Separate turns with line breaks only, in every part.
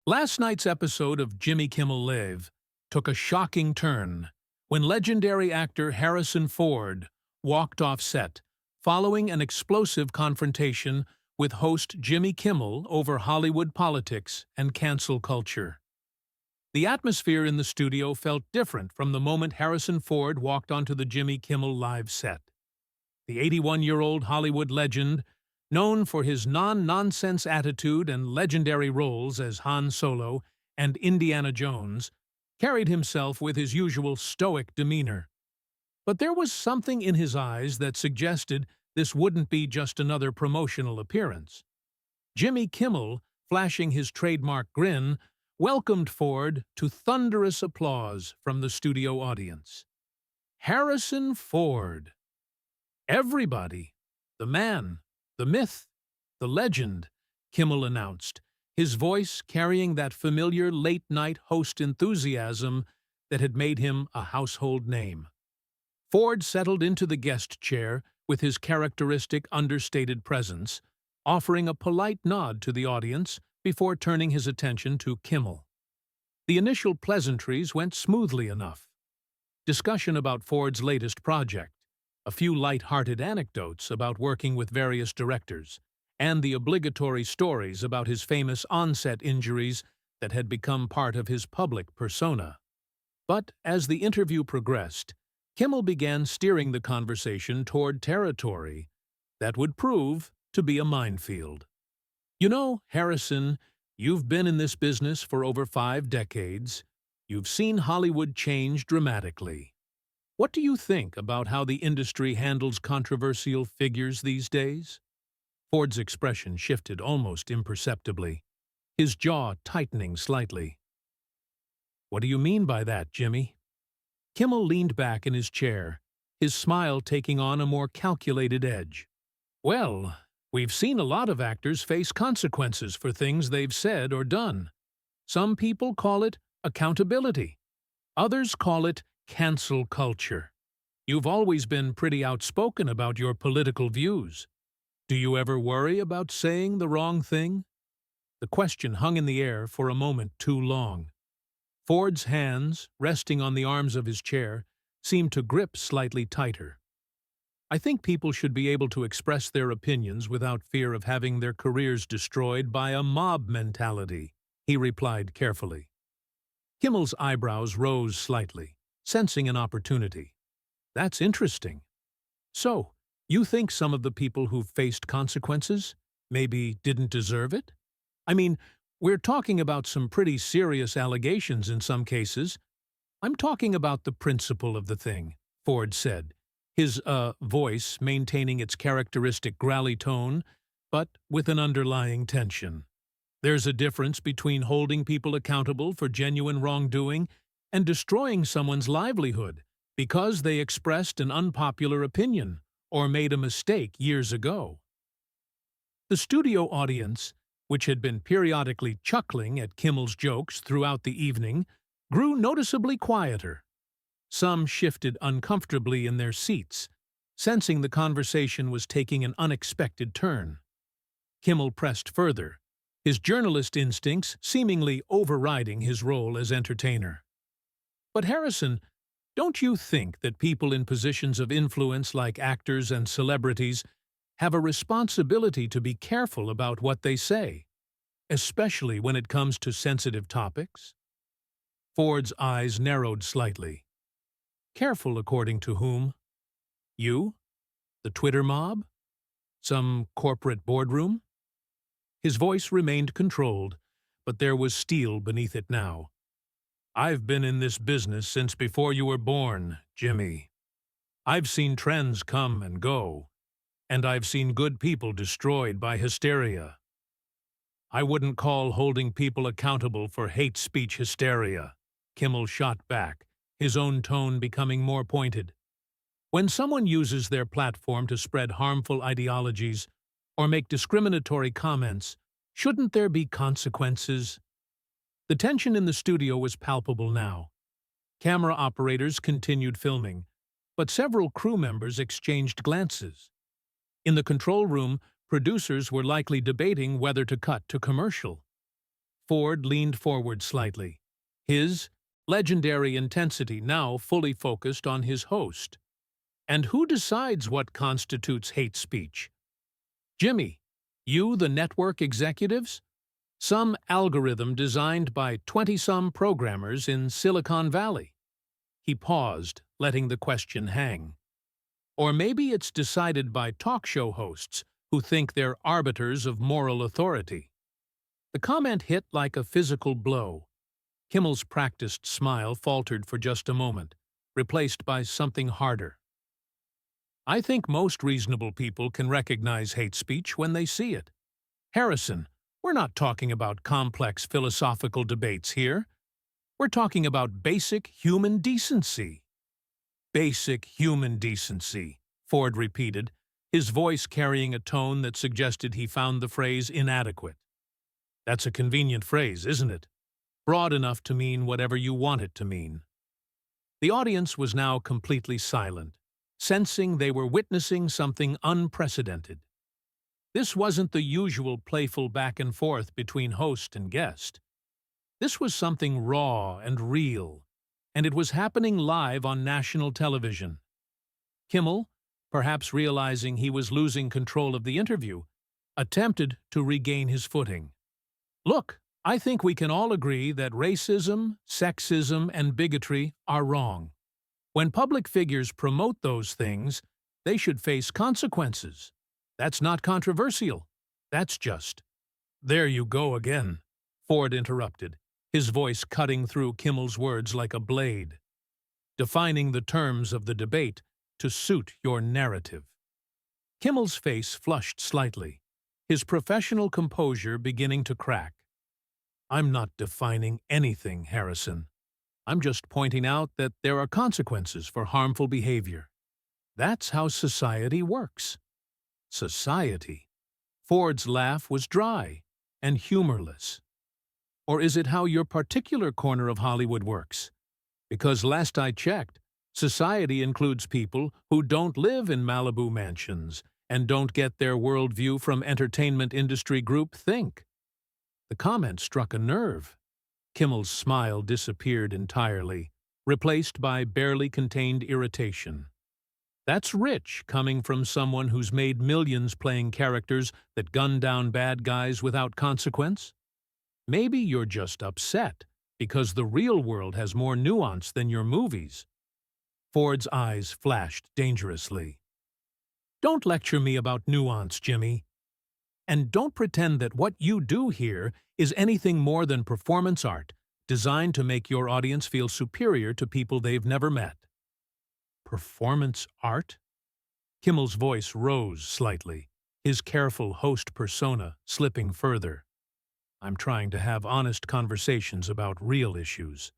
Last night's episode of Jimmy Kimmel Live took a shocking turn when legendary actor Harrison Ford walked off set following an explosive confrontation with host Jimmy Kimmel over Hollywood politics and cancel culture. The atmosphere in the studio felt different from the moment Harrison Ford walked onto the Jimmy Kimmel Live set. The 81-year-old Hollywood legend, known for his non-nonsense attitude and legendary roles as Han Solo and Indiana Jones, carried himself with his usual stoic demeanor. But there was something in his eyes that suggested this wouldn't be just another promotional appearance. Jimmy Kimmel, flashing his trademark grin, welcomed Ford to thunderous applause from the studio audience. Harrison Ford. Everybody, the man, the myth, the legend, Kimmel announced, his voice carrying that familiar late-night host enthusiasm that had made him a household name. Ford settled into the guest chair with his characteristic understated presence, offering a polite nod to the audience before turning his attention to Kimmel. The initial pleasantries went smoothly enough. Discussion about Ford's latest project, a few light-hearted anecdotes about working with various directors, and the obligatory stories about his famous on-set injuries that had become part of his public persona. But as the interview progressed, Kimmel began steering the conversation toward territory that would prove to be a minefield. You know, Harrison, you've been in this business for over 5 decades. You've seen Hollywood change dramatically. What do you think about how the industry handles controversial figures these days? Ford's expression shifted almost imperceptibly, his jaw tightening slightly. What do you mean by that, Jimmy? Kimmel leaned back in his chair, his smile taking on a more calculated edge. Well, we've seen a lot of actors face consequences for things they've said or done. Some people call it accountability. Others call it cancel culture. You've always been pretty outspoken about your political views. Do you ever worry about saying the wrong thing? The question hung in the air for a moment too long. Ford's hands, resting on the arms of his chair, seemed to grip slightly tighter. I think people should be able to express their opinions without fear of having their careers destroyed by a mob mentality, he replied carefully. Kimmel's eyebrows rose slightly, sensing an opportunity. That's interesting. So, you think some of the people who've faced consequences maybe didn't deserve it? I mean, we're talking about some pretty serious allegations in some cases. I'm talking about the principle of the thing, Ford said, his voice maintaining its characteristic growly tone, but with an underlying tension. There's a difference between holding people accountable for genuine wrongdoing and destroying someone's livelihood because they expressed an unpopular opinion or made a mistake years ago. The studio audience, which had been periodically chuckling at Kimmel's jokes throughout the evening, grew noticeably quieter. Some shifted uncomfortably in their seats, sensing the conversation was taking an unexpected turn. Kimmel pressed further, his journalist instincts seemingly overriding his role as entertainer. But Harrison, don't you think that people in positions of influence like actors and celebrities have a responsibility to be careful about what they say, especially when it comes to sensitive topics? Ford's eyes narrowed slightly. Careful according to whom? You? The Twitter mob? Some corporate boardroom? His voice remained controlled, but there was steel beneath it now. I've been in this business since before you were born, Jimmy. I've seen trends come and go, and I've seen good people destroyed by hysteria. I wouldn't call holding people accountable for hate speech hysteria, Kimmel shot back, his own tone becoming more pointed. When someone uses their platform to spread harmful ideologies or make discriminatory comments, shouldn't there be consequences? The tension in the studio was palpable now. Camera operators continued filming, but several crew members exchanged glances. In the control room, producers were likely debating whether to cut to commercial. Ford leaned forward slightly, his legendary intensity now fully focused on his host. And who decides what constitutes hate speech? Jimmy, you, the network executives? Some algorithm designed by 20-some programmers in Silicon Valley? He paused, letting the question hang. Or maybe it's decided by talk show hosts who think they're arbiters of moral authority. The comment hit like a physical blow. Kimmel's practiced smile faltered for just a moment, replaced by something harder. I think most reasonable people can recognize hate speech when they see it. Harrison, we're not talking about complex philosophical debates here. We're talking about basic human decency. Basic human decency, Ford repeated, his voice carrying a tone that suggested he found the phrase inadequate. That's a convenient phrase, isn't it? Broad enough to mean whatever you want it to mean. The audience was now completely silent, sensing they were witnessing something unprecedented. This wasn't the usual playful back and forth between host and guest. This was something raw and real, and it was happening live on national television. Kimmel, perhaps realizing he was losing control of the interview, attempted to regain his footing. Look, I think we can all agree that racism, sexism, and bigotry are wrong. When public figures promote those things, they should face consequences. That's not controversial. That's just. There you go again, Ford interrupted, his voice cutting through Kimmel's words like a blade. Defining the terms of the debate to suit your narrative. Kimmel's face flushed slightly, his professional composure beginning to crack. I'm not defining anything, Harrison. I'm just pointing out that there are consequences for harmful behavior. That's how society works. Society. Ford's laugh was dry and humorless. Or is it how your particular corner of Hollywood works? Because last I checked, society includes people who don't live in Malibu mansions and don't get their worldview from entertainment industry group think. The comment struck a nerve. Kimmel's smile disappeared entirely, replaced by barely contained irritation. That's rich coming from someone who's made millions playing characters that gun down bad guys without consequence. Maybe you're just upset because the real world has more nuance than your movies. Ford's eyes flashed dangerously. Don't lecture me about nuance, Jimmy. And don't pretend that what you do here is anything more than performance art, designed to make your audience feel superior to people they've never met. Performance art? Kimmel's voice rose slightly, his careful host persona slipping further. I'm trying to have honest conversations about real issues.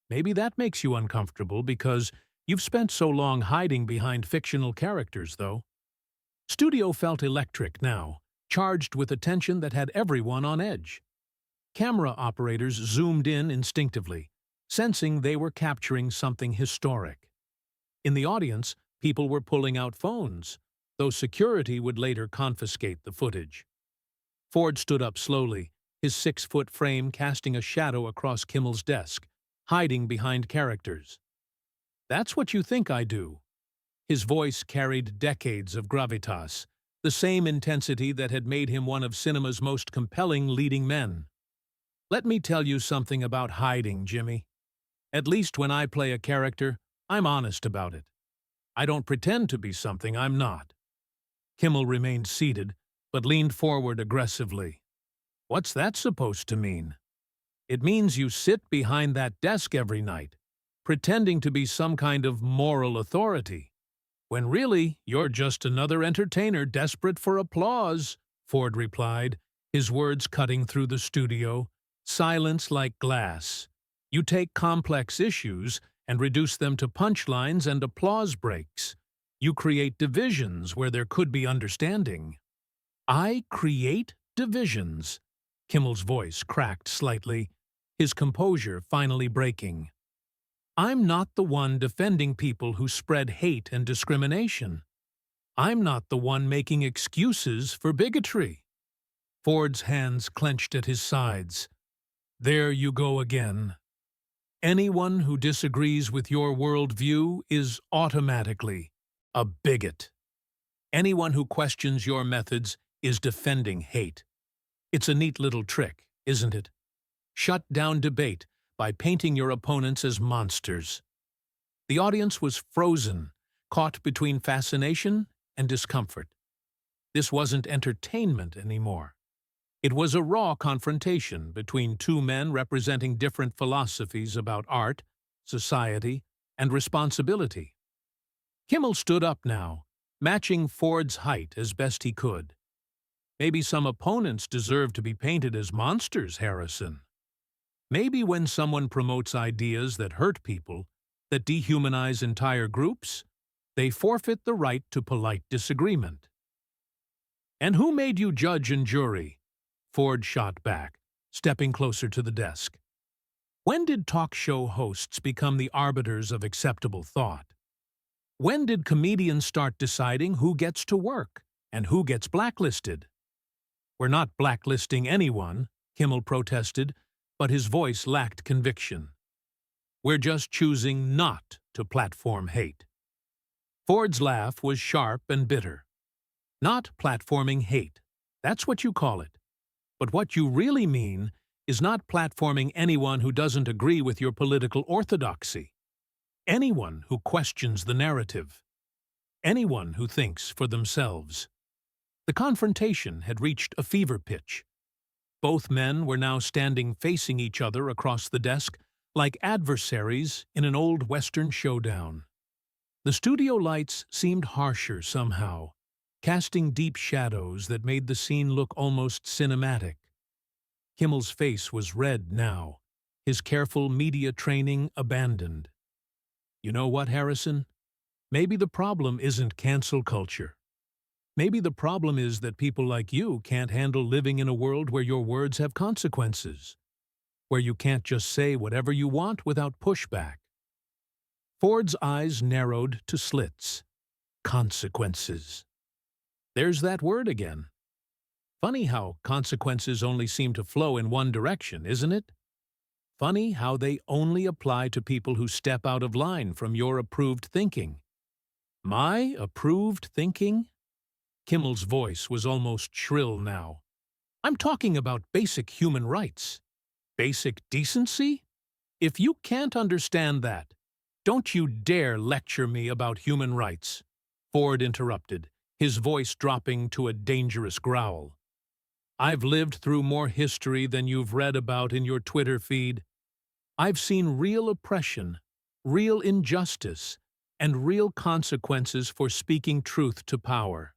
Maybe that makes you uncomfortable because you've spent so long hiding behind fictional characters, though. Studio felt electric now, charged with attention that had everyone on edge. Camera operators zoomed in instinctively, sensing they were capturing something historic. In the audience, people were pulling out phones, though security would later confiscate the footage. Ford stood up slowly, his 6-foot frame casting a shadow across Kimmel's desk, hiding behind characters. That's what you think I do. His voice carried decades of gravitas, the same intensity that had made him one of cinema's most compelling leading men. Let me tell you something about hiding, Jimmy. At least when I play a character, I'm honest about it. I don't pretend to be something I'm not. Kimmel remained seated, but leaned forward aggressively. What's that supposed to mean? It means you sit behind that desk every night, pretending to be some kind of moral authority, when really you're just another entertainer desperate for applause, Ford replied, his words cutting through the studio, silence like glass. You take complex issues and reduce them to punchlines and applause breaks. You create divisions where there could be understanding. I create divisions. Kimmel's voice cracked slightly, his composure finally breaking. I'm not the one defending people who spread hate and discrimination. I'm not the one making excuses for bigotry. Ford's hands clenched at his sides. There you go again. Anyone who disagrees with your worldview is automatically a bigot. Anyone who questions your methods is defending hate. It's a neat little trick, isn't it? Shut down debate by painting your opponents as monsters. The audience was frozen, caught between fascination and discomfort. This wasn't entertainment anymore. It was a raw confrontation between two men representing different philosophies about art, society, and responsibility. Kimmel stood up now, matching Ford's height as best he could. Maybe some opponents deserve to be painted as monsters, Harrison. Maybe when someone promotes ideas that hurt people, that dehumanize entire groups, they forfeit the right to polite disagreement. And who made you judge and jury? Ford shot back, stepping closer to the desk. When did talk show hosts become the arbiters of acceptable thought? When did comedians start deciding who gets to work and who gets blacklisted? We're not blacklisting anyone, Kimmel protested, but his voice lacked conviction. We're just choosing not to platform hate. Ford's laugh was sharp and bitter. Not platforming hate. That's what you call it. But what you really mean is not platforming anyone who doesn't agree with your political orthodoxy. Anyone who questions the narrative. Anyone who thinks for themselves. The confrontation had reached a fever pitch. Both men were now standing facing each other across the desk like adversaries in an old Western showdown. The studio lights seemed harsher somehow, casting deep shadows that made the scene look almost cinematic. Kimmel's face was red now, his careful media training abandoned. You know what, Harrison? Maybe the problem isn't cancel culture. Maybe the problem is that people like you can't handle living in a world where your words have consequences, where you can't just say whatever you want without pushback. Ford's eyes narrowed to slits. Consequences. There's that word again. Funny how consequences only seem to flow in one direction, isn't it? Funny how they only apply to people who step out of line from your approved thinking. My approved thinking? Kimmel's voice was almost shrill now. I'm talking about basic human rights. Basic decency? If you can't understand that, don't you dare lecture me about human rights, Ford interrupted, his voice dropping to a dangerous growl. I've lived through more history than you've read about in your Twitter feed. I've seen real oppression, real injustice, and real consequences for speaking truth to power.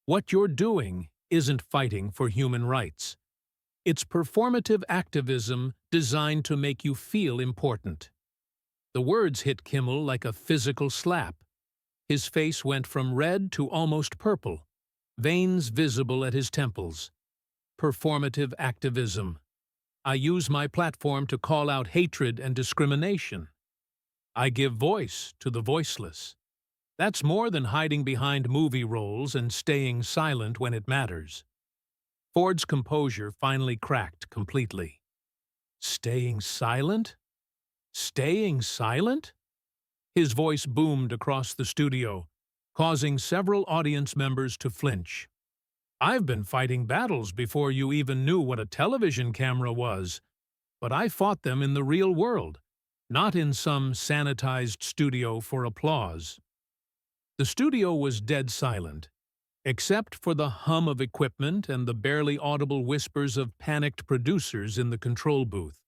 What you're doing isn't fighting for human rights. It's performative activism designed to make you feel important. The words hit Kimmel like a physical slap. His face went from red to almost purple, veins visible at his temples. Performative activism. I use my platform to call out hatred and discrimination. I give voice to the voiceless. That's more than hiding behind movie roles and staying silent when it matters. Ford's composure finally cracked completely. Staying silent? Staying silent? His voice boomed across the studio, causing several audience members to flinch. I've been fighting battles before you even knew what a television camera was, but I fought them in the real world, not in some sanitized studio for applause. The studio was dead silent, except for the hum of equipment and the barely audible whispers of panicked producers in the control booth.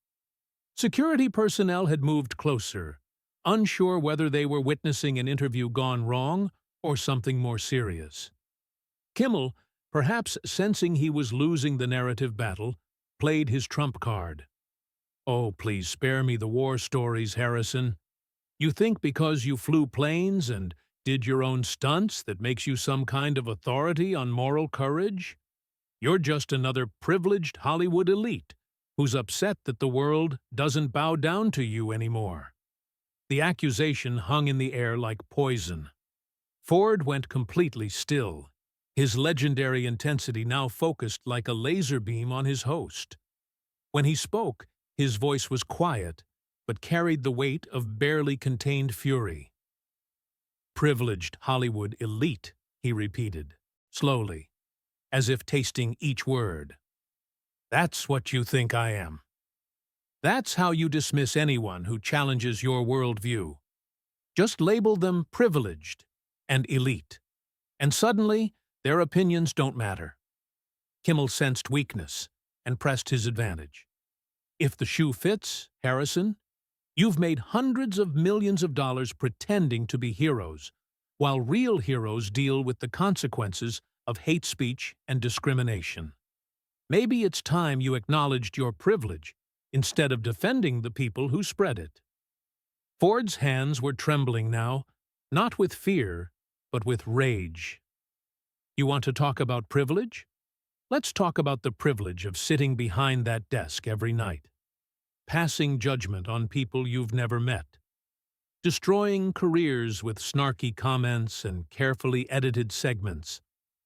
Security personnel had moved closer, unsure whether they were witnessing an interview gone wrong or something more serious. Kimmel, perhaps sensing he was losing the narrative battle, played his trump card. Oh, please spare me the war stories, Harrison. You think because you flew planes and did your own stunts that makes you some kind of authority on moral courage? You're just another privileged Hollywood elite who's upset that the world doesn't bow down to you anymore. The accusation hung in the air like poison. Ford went completely still, his legendary intensity now focused like a laser beam on his host. When he spoke, His voice was quiet, but carried the weight of barely contained fury. "Privileged Hollywood elite," he repeated, slowly, as if tasting each word. "That's what you think I am. That's how you dismiss anyone who challenges your worldview. Just label them privileged and elite, and suddenly their opinions don't matter." Kimmel sensed weakness and pressed his advantage. "If the shoe fits, Harrison, you've made hundreds of millions of dollars pretending to be heroes, while real heroes deal with the consequences of hate speech and discrimination. Maybe it's time you acknowledged your privilege instead of defending the people who spread it." Ford's hands were trembling now, not with fear, but with rage. "You want to talk about privilege? Let's talk about the privilege of sitting behind that desk every night, passing judgment on people you've never met, destroying careers with snarky comments and carefully edited segments.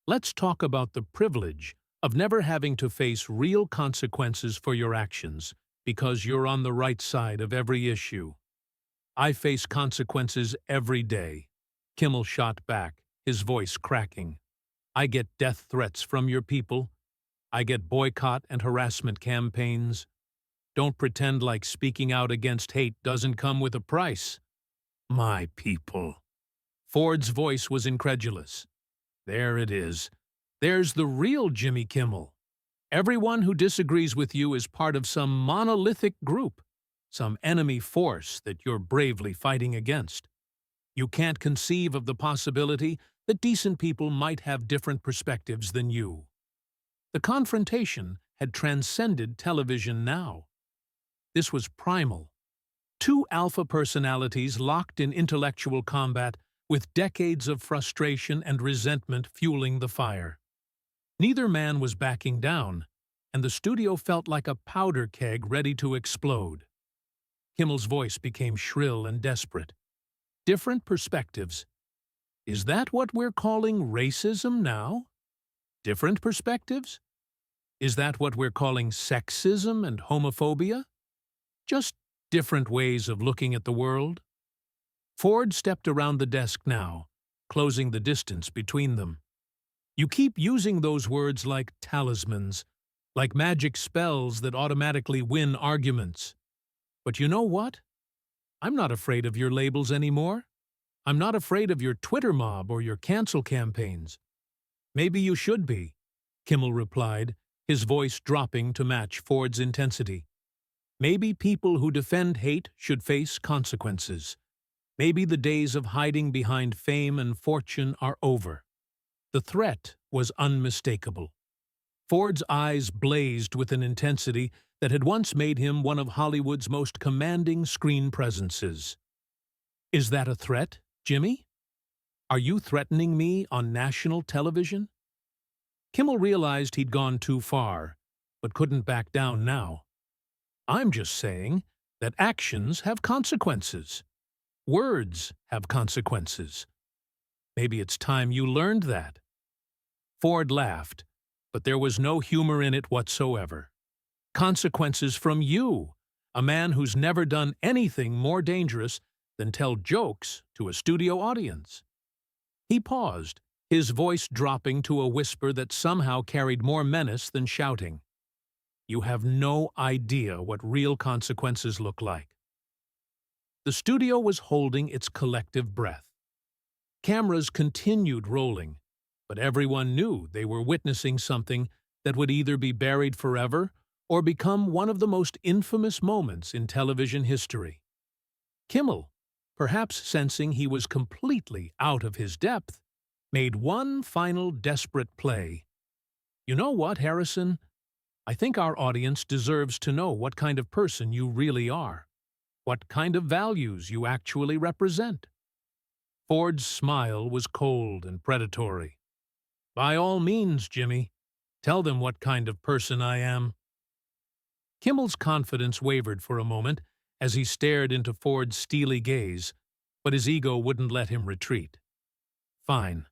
Let's talk about the privilege of never having to face real consequences for your actions because you're on the right side of every issue." "I face consequences every day," Kimmel shot back, his voice cracking. "I get death threats from your people. I get boycott and harassment campaigns. Don't pretend like speaking out against hate doesn't come with a price." "My people." Ford's voice was incredulous. "There it is. There's the real Jimmy Kimmel. Everyone who disagrees with you is part of some monolithic group, some enemy force that you're bravely fighting against. You can't conceive of the possibility that decent people might have different perspectives than you." The confrontation had transcended television now. This was primal. Two alpha personalities locked in intellectual combat with decades of frustration and resentment fueling the fire. Neither man was backing down, and the studio felt like a powder keg ready to explode. Kimmel's voice became shrill and desperate. "Different perspectives. Is that what we're calling racism now? Different perspectives? Is that what we're calling sexism and homophobia? Just different ways of looking at the world?" Ford stepped around the desk now, closing the distance between them. "You keep using those words like talismans, like magic spells that automatically win arguments. But you know what? I'm not afraid of your labels anymore. I'm not afraid of your Twitter mob or your cancel campaigns." "Maybe you should be," Kimmel replied, his voice dropping to match Ford's intensity. "Maybe people who defend hate should face consequences. Maybe the days of hiding behind fame and fortune are over." The threat was unmistakable. Ford's eyes blazed with an intensity that had once made him one of Hollywood's most commanding screen presences. "Is that a threat, Jimmy? Are you threatening me on national television?" Kimmel realized he'd gone too far, but couldn't back down now. "I'm just saying that actions have consequences. Words have consequences. Maybe it's time you learned that." Ford laughed, but there was no humor in it whatsoever. "Consequences from you, a man who's never done anything more dangerous than tell jokes to a studio audience." He paused, his voice dropping to a whisper that somehow carried more menace than shouting. "You have no idea what real consequences look like." The studio was holding its collective breath. Cameras continued rolling, but everyone knew they were witnessing something that would either be buried forever or become one of the most infamous moments in television history. Kimmel, perhaps sensing he was completely out of his depth, made one final desperate play. "You know what, Harrison? I think our audience deserves to know what kind of person you really are, what kind of values you actually represent." Ford's smile was cold and predatory. "By all means, Jimmy. Tell them what kind of person I am." Kimmel's confidence wavered for a moment as he stared into Ford's steely gaze, but his ego wouldn't let him retreat. "Fine.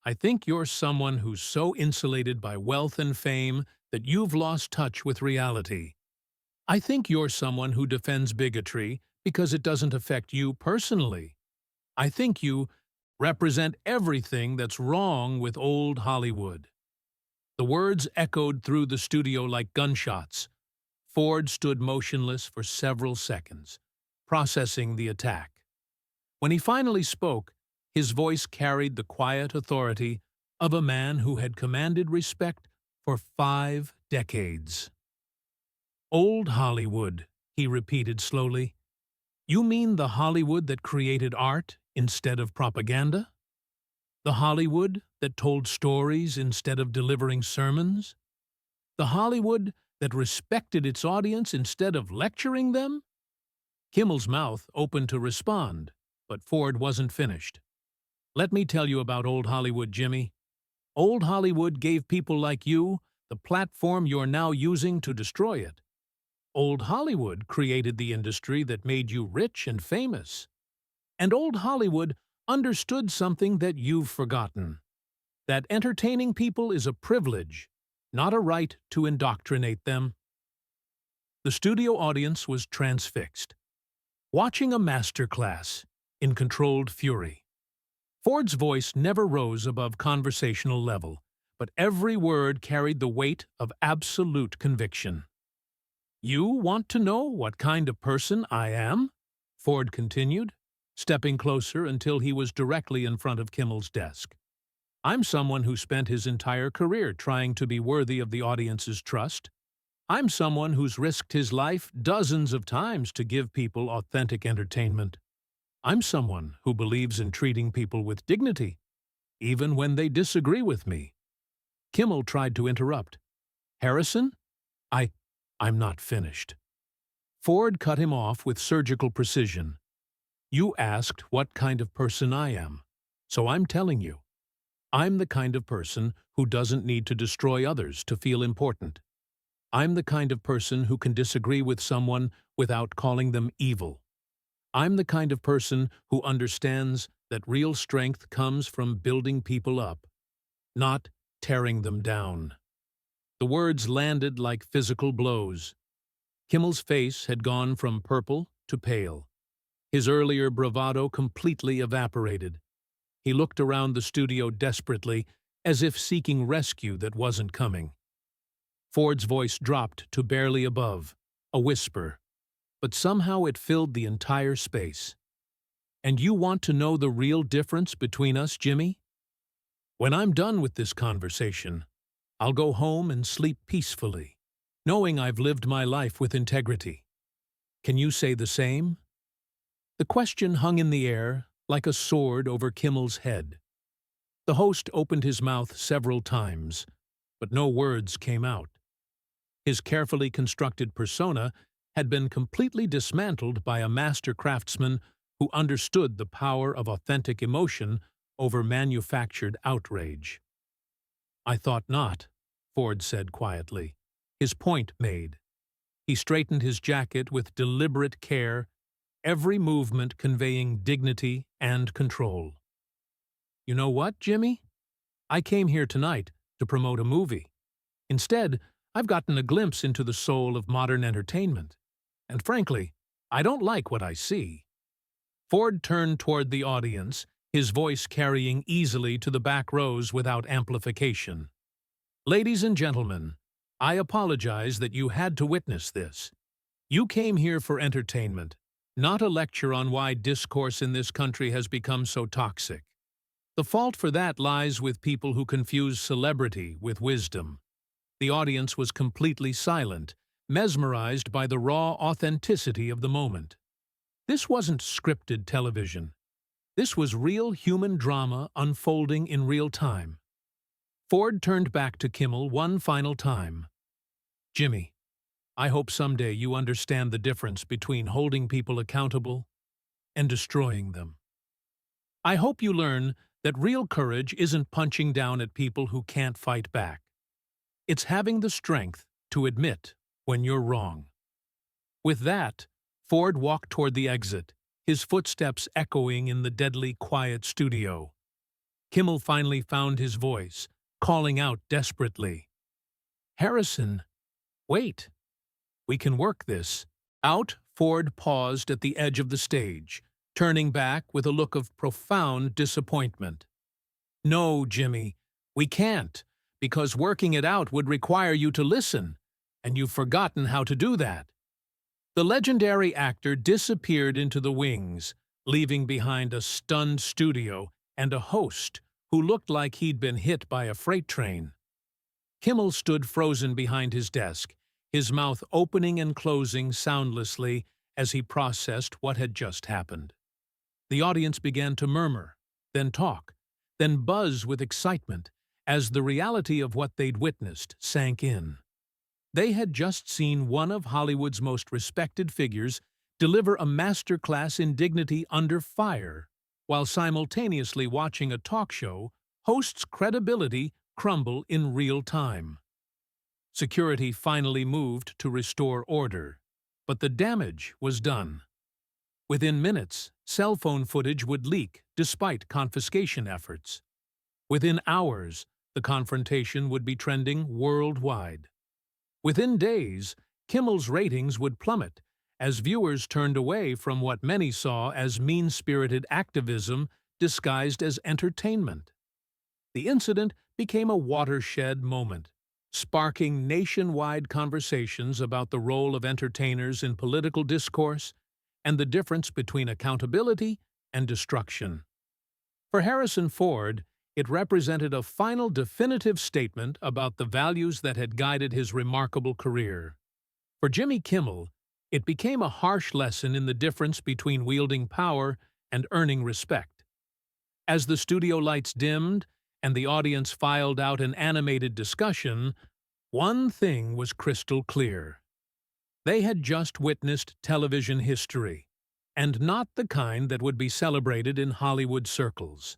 I think you're someone who's so insulated by wealth and fame that you've lost touch with reality. I think you're someone who defends bigotry because it doesn't affect you personally. I think you represent everything that's wrong with old Hollywood." The words echoed through the studio like gunshots. Ford stood motionless for several seconds, processing the attack. When he finally spoke, his voice carried the quiet authority of a man who had commanded respect for 5 decades. "Old Hollywood," he repeated slowly. "You mean the Hollywood that created art instead of propaganda? The Hollywood that told stories instead of delivering sermons? The Hollywood that respected its audience instead of lecturing them?" Kimmel's mouth opened to respond, but Ford wasn't finished. "Let me tell you about old Hollywood, Jimmy. Old Hollywood gave people like you the platform you're now using to destroy it. Old Hollywood created the industry that made you rich and famous. And old Hollywood understood something that you've forgotten: that entertaining people is a privilege, not a right to indoctrinate them." The studio audience was transfixed, watching a masterclass in controlled fury. Ford's voice never rose above conversational level, but every word carried the weight of absolute conviction. "You want to know what kind of person I am?" Ford continued, stepping closer until he was directly in front of Kimmel's desk. "I'm someone who spent his entire career trying to be worthy of the audience's trust. I'm someone who's risked his life dozens of times to give people authentic entertainment. I'm someone who believes in treating people with dignity, even when they disagree with me." Kimmel tried to interrupt. "Harrison, I'm not finished." Ford cut him off with surgical precision. "You asked what kind of person I am, so I'm telling you. I'm the kind of person who doesn't need to destroy others to feel important. I'm the kind of person who can disagree with someone without calling them evil. I'm the kind of person who understands that real strength comes from building people up, not tearing them down." The words landed like physical blows. Kimmel's face had gone from purple to pale. His earlier bravado completely evaporated. He looked around the studio desperately, as if seeking rescue that wasn't coming. Ford's voice dropped to barely above, a whisper, but somehow it filled the entire space. "And you want to know the real difference between us, Jimmy? When I'm done with this conversation, I'll go home and sleep peacefully, knowing I've lived my life with integrity. Can you say the same?" The question hung in the air like a sword over Kimmel's head. The host opened his mouth several times, but no words came out. His carefully constructed persona had been completely dismantled by a master craftsman who understood the power of authentic emotion over manufactured outrage. "I thought not," Ford said quietly, his point made. He straightened his jacket with deliberate care, every movement conveying dignity and control. "You know what, Jimmy? I came here tonight to promote a movie. Instead, I've gotten a glimpse into the soul of modern entertainment. And frankly, I don't like what I see." Ford turned toward the audience, his voice carrying easily to the back rows without amplification. "Ladies and gentlemen, I apologize that you had to witness this. You came here for entertainment, not a lecture on why discourse in this country has become so toxic. The fault for that lies with people who confuse celebrity with wisdom." The audience was completely silent, mesmerized by the raw authenticity of the moment. This wasn't scripted television. This was real human drama unfolding in real time. Ford turned back to Kimmel one final time. "Jimmy, I hope someday you understand the difference between holding people accountable and destroying them. I hope you learn that real courage isn't punching down at people who can't fight back. It's having the strength to admit when you're wrong." With that, Ford walked toward the exit, his footsteps echoing in the deadly quiet studio. Kimmel finally found his voice, calling out desperately, "Harrison, wait! We can work this. Out, Ford paused at the edge of the stage, turning back with a look of profound disappointment. No, Jimmy, we can't, because working it out would require you to listen, and you've forgotten how to do that. The legendary actor disappeared into the wings, leaving behind a stunned studio and a host who looked like he'd been hit by a freight train. Kimmel stood frozen behind his desk, his mouth opening and closing soundlessly as he processed what had just happened. The audience began to murmur, then talk, then buzz with excitement as the reality of what they'd witnessed sank in. They had just seen one of Hollywood's most respected figures deliver a masterclass in dignity under fire, while simultaneously watching a talk show host's credibility crumble in real time. Security finally moved to restore order, but the damage was done. Within minutes, cell phone footage would leak despite confiscation efforts. Within hours, the confrontation would be trending worldwide. Within days, Kimmel's ratings would plummet as viewers turned away from what many saw as mean-spirited activism disguised as entertainment. The incident became a watershed moment, sparking nationwide conversations about the role of entertainers in political discourse and the difference between accountability and destruction. For Harrison Ford, it represented a final definitive statement about the values that had guided his remarkable career. For Jimmy Kimmel, it became a harsh lesson in the difference between wielding power and earning respect. As the studio lights dimmed and the audience filed out an animated discussion, one thing was crystal clear. They had just witnessed television history, and not the kind that would be celebrated in Hollywood circles.